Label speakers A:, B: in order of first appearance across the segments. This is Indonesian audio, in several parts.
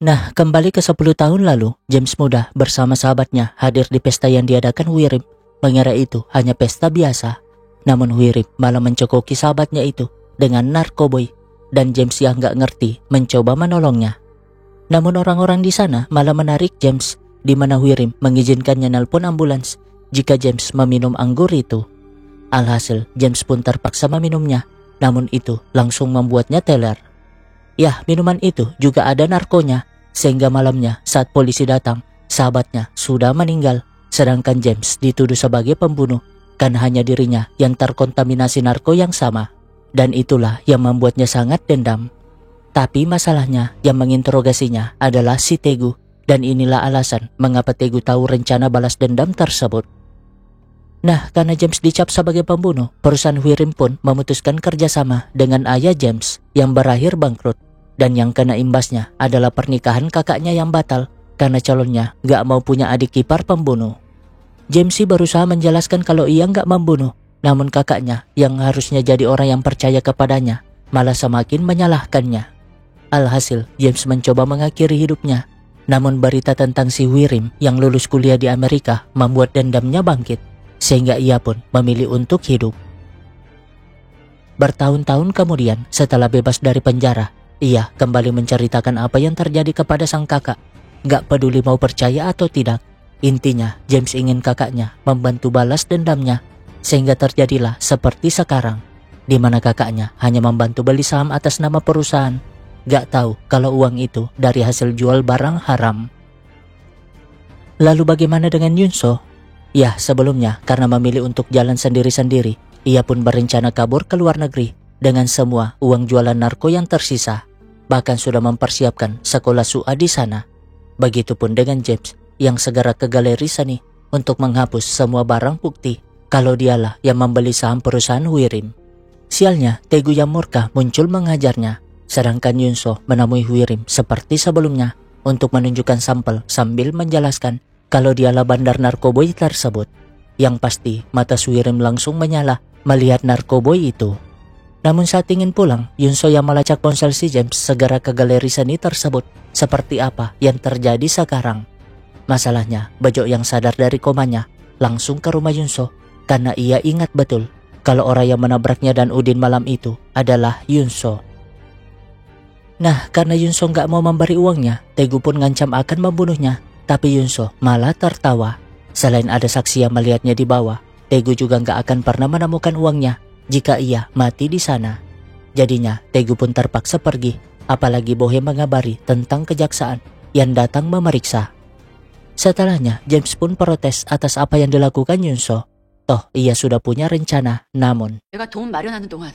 A: Nah, kembali ke 10 tahun lalu, James muda bersama sahabatnya hadir di pesta yang diadakan Wirim. Mengira itu hanya pesta biasa. Namun Wirim malah mencekoki sahabatnya itu dengan narkoboy. Dan James yang gak ngerti mencoba menolongnya. Namun orang-orang di sana malah menarik James, di mana Wirim mengizinkannya nelpon ambulans jika James meminum anggur itu. Alhasil, James pun terpaksa meminumnya. Namun itu langsung membuatnya teler. Yah, minuman itu juga ada narkonya. Sehingga malamnya saat polisi datang, sahabatnya sudah meninggal. Sedangkan James dituduh sebagai pembunuh karena hanya dirinya yang terkontaminasi narko yang sama. Dan itulah yang membuatnya sangat dendam. Tapi masalahnya yang menginterogasinya adalah si Tegu. Dan inilah alasan mengapa Tegu tahu rencana balas dendam tersebut. Nah, karena James dicap sebagai pembunuh, perusahaan Wirim pun memutuskan kerjasama dengan ayah James yang berakhir bangkrut. Dan yang kena imbasnya adalah pernikahan kakaknya yang batal karena calonnya gak mau punya adik ipar pembunuh. James berusaha menjelaskan kalau ia gak membunuh, namun kakaknya yang harusnya jadi orang yang percaya kepadanya malah semakin menyalahkannya. Alhasil, James mencoba mengakhiri hidupnya. Namun berita tentang si Wirim yang lulus kuliah di Amerika membuat dendamnya bangkit, sehingga ia pun memilih untuk hidup. Bertahun-tahun kemudian, setelah bebas dari penjara, ia kembali menceritakan apa yang terjadi kepada sang kakak. Gak peduli mau percaya atau tidak. Intinya, James ingin kakaknya membantu balas dendamnya. Sehingga terjadilah seperti sekarang, di mana kakaknya hanya membantu beli saham atas nama perusahaan. Gak tahu kalau uang itu dari hasil jual barang haram. Lalu bagaimana dengan Yunso? Ya, sebelumnya karena memilih untuk jalan sendiri-sendiri, ia pun berencana kabur ke luar negeri dengan semua uang jualan narko yang tersisa. Bahkan sudah mempersiapkan sekolah SUA di sana. Begitupun dengan James yang segera ke galeri seni untuk menghapus semua barang bukti kalau dialah yang membeli saham perusahaan Wirim. Sialnya, Tegu yang murka muncul mengajarnya, sedangkan Yunso menemui Wirim seperti sebelumnya untuk menunjukkan sampel sambil menjelaskan kalau dialah bandar narkoboy tersebut. Yang pasti mata Wirim langsung menyala melihat narkoboy itu. Namun saat ingin pulang, Yunso yang melacak ponsel si James segera ke galeri seni tersebut. Seperti apa yang terjadi sekarang? Masalahnya, Bejo yang sadar dari komanya langsung ke rumah Yunso karena ia ingat betul kalau orang yang menabraknya dan Udin malam itu adalah Yunso. Nah, karena Yunso gak mau memberi uangnya, Tegu pun ngancam akan membunuhnya. Tapi Yunso malah tertawa. Selain ada saksi yang melihatnya di bawah, Tegu juga gak akan pernah menemukan uangnya jika ia mati di sana. Jadinya Tegu pun terpaksa pergi, apalagi Bohe mengabari tentang kejaksaan yang datang memeriksa. Setelahnya James pun protes atas apa yang dilakukan Yunso. Toh ia sudah punya rencana, namun
B: 내가 돈 마련하는 동안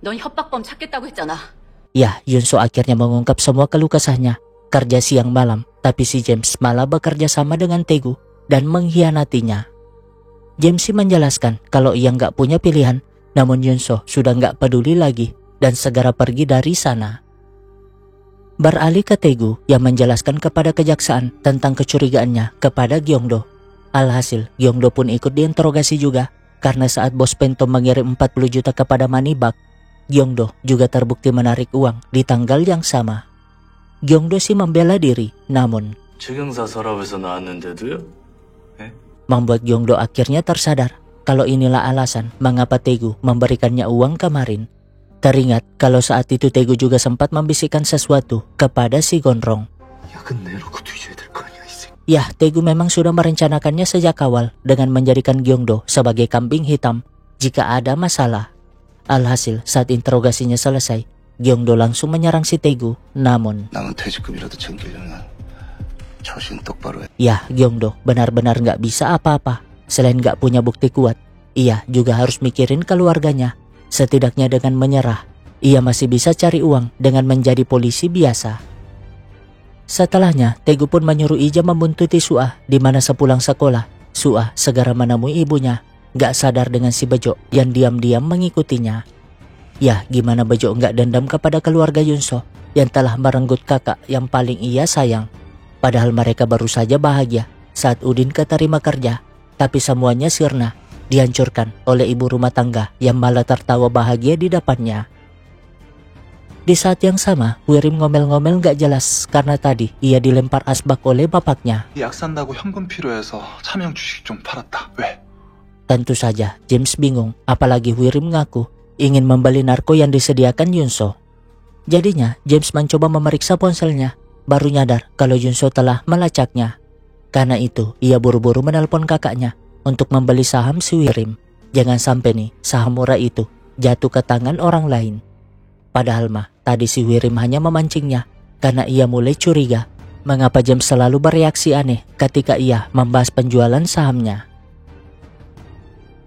B: 넌 협박범 찾겠다고 했잖아.
A: ya, Yunso akhirnya mengungkap semua keluh kesahnya. Kerja siang malam, tapi si James malah bekerja sama dengan Tegu dan mengkhianatinya. James menjelaskan kalau ia nggak punya pilihan, namun Yunso sudah nggak peduli lagi dan segera pergi dari sana. Beralih ke Tegu yang menjelaskan kepada kejaksaan tentang kecurigaannya kepada Gyeongdo. Alhasil, Gyeongdo pun ikut diinterogasi juga karena saat bos Pento mengirim 40 juta kepada Manibak, Gyeongdo juga terbukti menarik uang di tanggal yang sama. Gyeongdo sih membela diri, namun
C: 최경사 서랍에서 나왔는데도요?
A: membuat Gyeongdo akhirnya tersadar kalau inilah alasan mengapa Tegu memberikannya uang kemarin. Teringat kalau saat itu Tegu juga sempat membisikkan sesuatu kepada si Gondrong. Ya, Tegu memang sudah merencanakannya sejak awal dengan menjadikan Gyeongdo sebagai kambing hitam jika ada masalah. Alhasil, saat interogasinya selesai, Gyeongdo langsung menyerang si Tegu, namun ya, Gyeongdo benar-benar gak bisa apa-apa. Selain gak punya bukti kuat, ia juga harus mikirin keluarganya. Setidaknya dengan menyerah, ia masih bisa cari uang dengan menjadi polisi biasa. Setelahnya, Tegu pun menyuruh Ija membuntuti Suah, di mana sepulang sekolah, Suah segera menemui ibunya, gak sadar dengan si Bejo yang diam-diam mengikutinya. Ya, gimana Bejo gak dendam kepada keluarga Yunso yang telah merenggut kakak yang paling ia sayang. Padahal mereka baru saja bahagia saat Udin keterima kerja, tapi semuanya sirna, dihancurkan oleh ibu rumah tangga yang malah tertawa bahagia di depannya. Di saat yang sama, Wirim ngomel-ngomel gak jelas karena tadi ia dilempar asbak oleh bapaknya.
D: 약 산다고 현금 필요해서 차명 주식 좀 팔았다. 왜?
A: Tentu saja, James bingung, apalagi Wirim ngaku ingin membeli narko yang disediakan Yunso. Jadinya, James mencoba memeriksa ponselnya, baru nyadar kalau Yunso telah melacaknya. Karena itu, ia buru-buru menelpon kakaknya untuk membeli saham si Wirim. Jangan sampai nih, saham murah itu jatuh ke tangan orang lain. Padahal mah, tadi si Wirim hanya memancingnya karena ia mulai curiga mengapa James selalu bereaksi aneh ketika ia membahas penjualan sahamnya.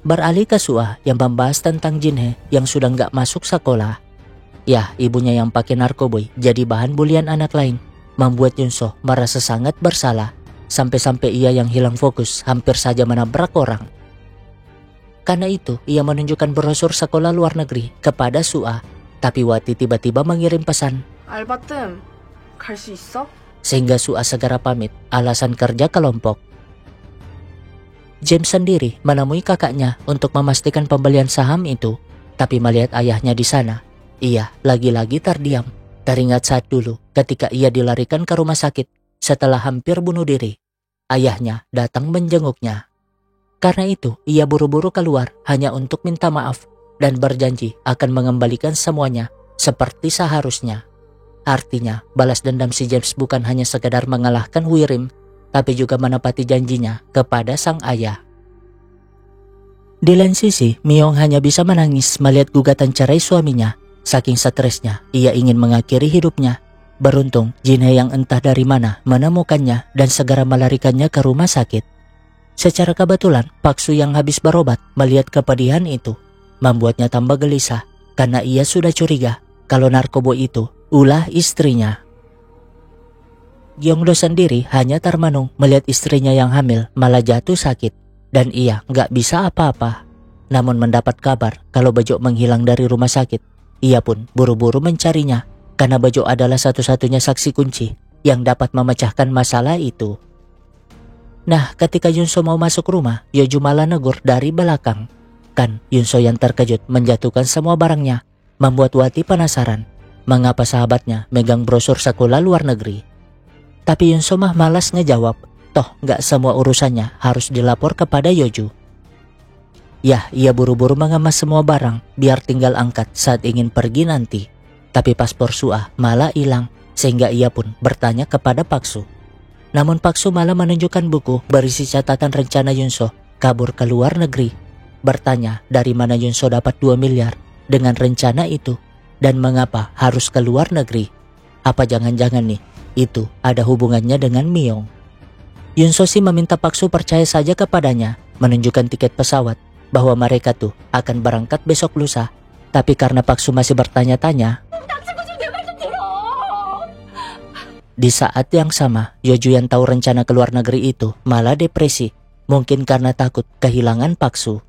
A: Beralih ke Suah yang membahas tentang Jinhe yang sudah nggak masuk sekolah. Ya, ibunya yang pakai narkoboy jadi bahan bulian anak lain, membuat Yunso merasa sangat bersalah. Sampai-sampai ia yang hilang fokus hampir saja menabrak orang. Karena itu, ia menunjukkan brosur sekolah luar negeri kepada Suah. Tapi Wati tiba-tiba mengirim pesan.
E: 알바 뜸 갈 수 있어?
A: Sehingga Suah segera pamit, alasan kerja kelompok. James sendiri menemui kakaknya untuk memastikan pembelian saham itu. Tapi melihat ayahnya di sana, ia lagi-lagi terdiam. Teringat saat dulu ketika ia dilarikan ke rumah sakit setelah hampir bunuh diri. Ayahnya datang menjenguknya. Karena itu, ia buru-buru keluar hanya untuk minta maaf dan berjanji akan mengembalikan semuanya seperti seharusnya. Artinya, balas dendam si James bukan hanya sekedar mengalahkan Wirim, tapi juga menepati janjinya kepada sang ayah. Di lain sisi, Myung hanya bisa menangis melihat gugatan cerai suaminya. Saking stresnya, ia ingin mengakhiri hidupnya. Beruntung, Jinhe yang entah dari mana menemukannya dan segera melarikannya ke rumah sakit. Secara kebetulan, Pak Su yang habis berobat melihat kepedihan itu, membuatnya tambah gelisah karena ia sudah curiga kalau narkoba itu ulah istrinya. Gyeongdo sendiri hanya termenung melihat istrinya yang hamil malah jatuh sakit dan ia nggak bisa apa-apa. Namun mendapat kabar kalau Bejo menghilang dari rumah sakit, ia pun buru-buru mencarinya karena Bejo adalah satu-satunya saksi kunci yang dapat memecahkan masalah itu. Nah, ketika Yunso mau masuk rumah, Yeoju malah negur dari belakang. Kan, Yunso yang terkejut menjatuhkan semua barangnya, membuat Wati penasaran mengapa sahabatnya megang brosur sekolah luar negeri. Tapi Yunso mah malas ngejawab, toh nggak semua urusannya harus dilapor kepada Yeoju. Ya, ia buru-buru mengemas semua barang biar tinggal angkat saat ingin pergi nanti. Tapi paspor Suah malah hilang, sehingga ia pun bertanya kepada Pak Su. Namun Pak Su malah menunjukkan buku berisi catatan rencana Yunso kabur ke luar negeri. Bertanya dari mana Yunso dapat 2 miliar dengan rencana itu dan mengapa harus ke luar negeri. Apa jangan-jangan nih, itu ada hubungannya dengan Myung. Yunso sih meminta Pak Su percaya saja kepadanya, menunjukkan tiket pesawat bahwa mereka tuh akan berangkat besok lusa. Tapi karena Pak Su masih bertanya-tanya, di saat yang sama, Yeoju yang tahu rencana ke luar negeri itu malah depresi, mungkin karena takut kehilangan Pak Su.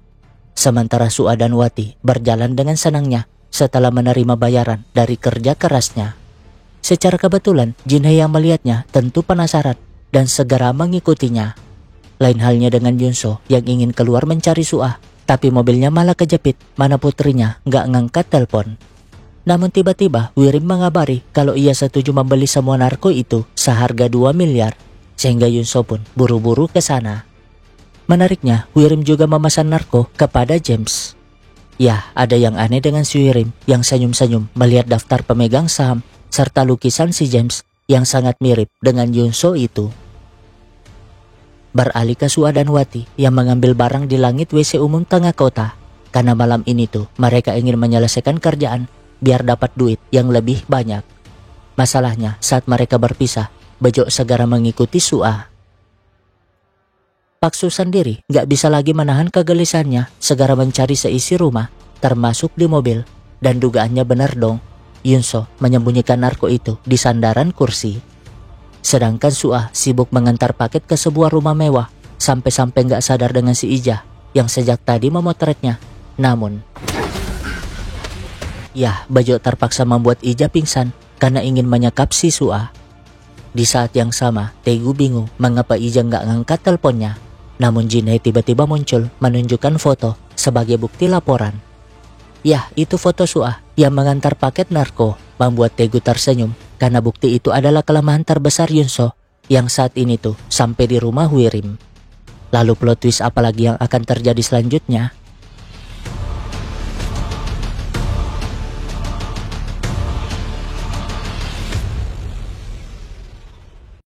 A: Sementara Suah dan Wati berjalan dengan senangnya setelah menerima bayaran dari kerja kerasnya. Secara kebetulan, Jinhe yang melihatnya tentu penasaran dan segera mengikutinya. Lain halnya dengan Yunso yang ingin keluar mencari Suah, tapi mobilnya malah kejepit mana putrinya nggak ngangkat telepon. Namun tiba-tiba Wirim mengabari kalau ia setuju membeli semua narko itu seharga 2 miliar, sehingga Yunso pun buru-buru ke sana. Menariknya, Wirim juga memesan narko kepada James. Ya, ada yang aneh dengan si Wirim yang senyum-senyum melihat daftar pemegang saham serta lukisan si James yang sangat mirip dengan Yunso itu. Beralih ke Suah dan Wati yang mengambil barang di langit WC umum tengah kota. Karena malam ini tuh mereka ingin menyelesaikan kerjaan biar dapat duit yang lebih banyak. Masalahnya saat mereka berpisah, Bejo segera mengikuti Suah. Pak Su sendiri gak bisa lagi menahan kegelisahannya, segera mencari seisi rumah, termasuk di mobil. Dan dugaannya benar dong, Yunso menyembunyikan narko itu di sandaran kursi. Sedangkan Suah sibuk mengantar paket ke sebuah rumah mewah, sampai-sampai gak sadar dengan si Ija yang sejak tadi memotretnya. Namun ya, Bejo terpaksa membuat Ija pingsan karena ingin menyekap si Suah. Di saat yang sama, Taegu bingung mengapa Ija nggak ngangkat teleponnya. Namun Jinhe tiba-tiba muncul menunjukkan foto sebagai bukti laporan. Ya, itu foto Suah yang mengantar paket narko membuat Taegu tersenyum karena bukti itu adalah kelemahan terbesar Yunso yang saat ini tuh sampai di rumah Wirim. Lalu plot twist apalagi yang akan terjadi selanjutnya?